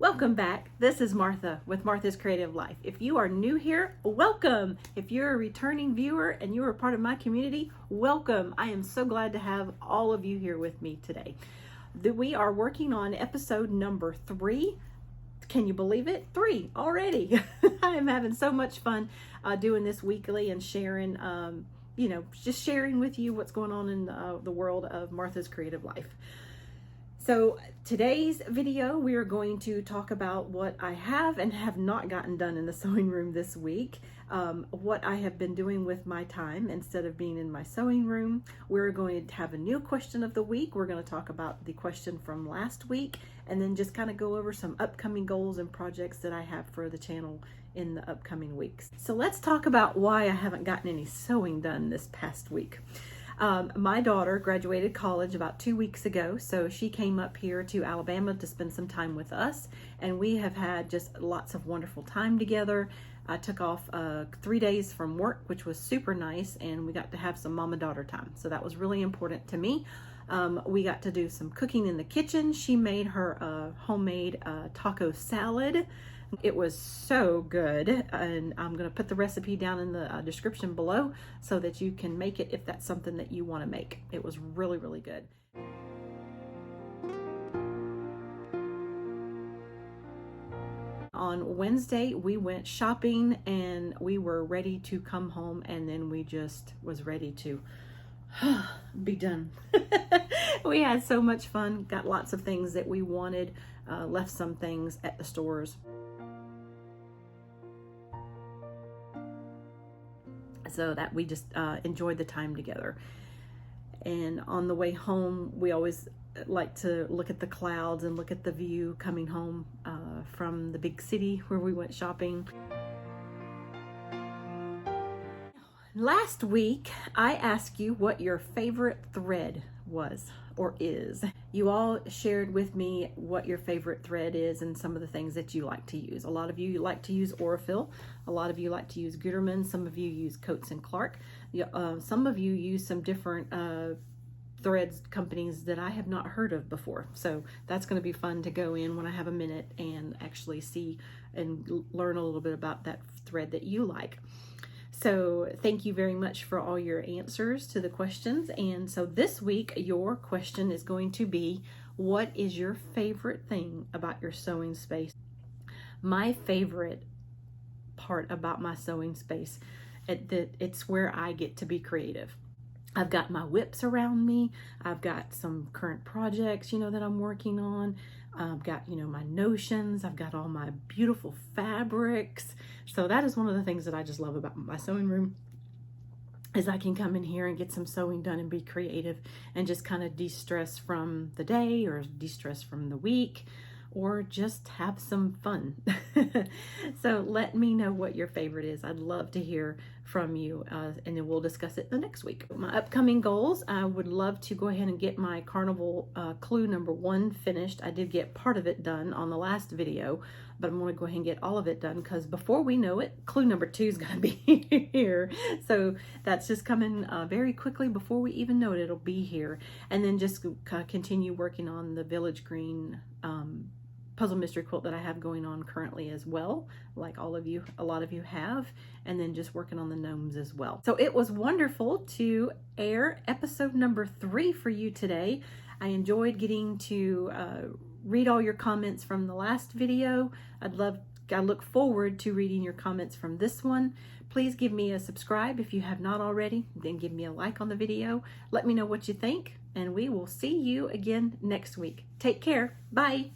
Welcome back. This is Martha with Martha's Creative Life. If you are new here, welcome. If you're a returning viewer and you're a part of my community, welcome. I am so glad to have all of you here with me today. We are working on episode number 3. Can you believe it? 3 already. I am having so much fun doing this weekly and sharing, just sharing with you what's going on in the world of Martha's Creative Life. So today's video, we are going to talk about what I have and have not gotten done in the sewing room this week, what I have been doing with my time instead of being in my sewing room. We're going to have a new question of the week. We're going to talk about the question from last week and then just kind of go over some upcoming goals and projects that I have for the channel in the upcoming weeks. So let's talk about why I haven't gotten any sewing done this past week. My daughter graduated college about 2 weeks ago, so she came up here to Alabama to spend some time with us, and we have had just lots of wonderful time together. I took off 3 days from work, which was super nice, and we got to have some mama-daughter time, so that was really important to me. We got to do some cooking in the kitchen. She made her homemade taco salad. It was so good, and I'm going to put the recipe down in the description below so that you can make it if that's something that you want to make. It was really, really good. On Wednesday, we went shopping and we were ready to come home, and then we just was ready to be done. We had so much fun, got lots of things that we wanted, left some things at the stores. So that we just enjoyed the time together. And on the way home, we always like to look at the clouds and look at the view coming home from the big city where we went shopping. Last week, I asked you what your favorite thread was or is. You all shared with me what your favorite thread is and some of the things that you like to use. A lot of you like to use Orifil. A lot of you like to use Gutermann. Some of you use Coats and Clark. Some of you use some different threads companies that I have not heard of before. So that's going to be fun to go in when I have a minute and actually see and learn a little bit about that thread that you like. So thank you very much for all your answers to the questions. And so this week, your question is going to be, what is your favorite thing about your sewing space? My favorite part about my sewing space, it's where I get to be creative. I've got my whips around me. I've got some current projects, that I'm working on. I've got, my notions. I've got all my beautiful fabrics. So that is one of the things that I just love about my sewing room, is I can come in here and get some sewing done and be creative and just kind of de-stress from the day or de-stress from the week, or just have some fun. So let me know what your favorite is. I'd love to hear from you, and then we'll discuss it the next week. My upcoming goals, I would love to go ahead and get my Carnival clue number 1 finished. I did get part of it done on the last video, but I'm going to go ahead and get all of it done, because before we know it, clue number 2 is going to be here. So that's just coming very quickly. Before we even know it, it'll be here. And then just continue working on the Village Green puzzle mystery quilt that I have going on currently as well, like a lot of you have, and then just working on the gnomes as well. So it was wonderful to air episode number 3 for you today. I enjoyed getting to read all your comments from the last video. I look forward to reading your comments from this one. Please give me a subscribe if you have not already, then give me a like on the video. Let me know what you think, and we will see you again next week. Take care. Bye.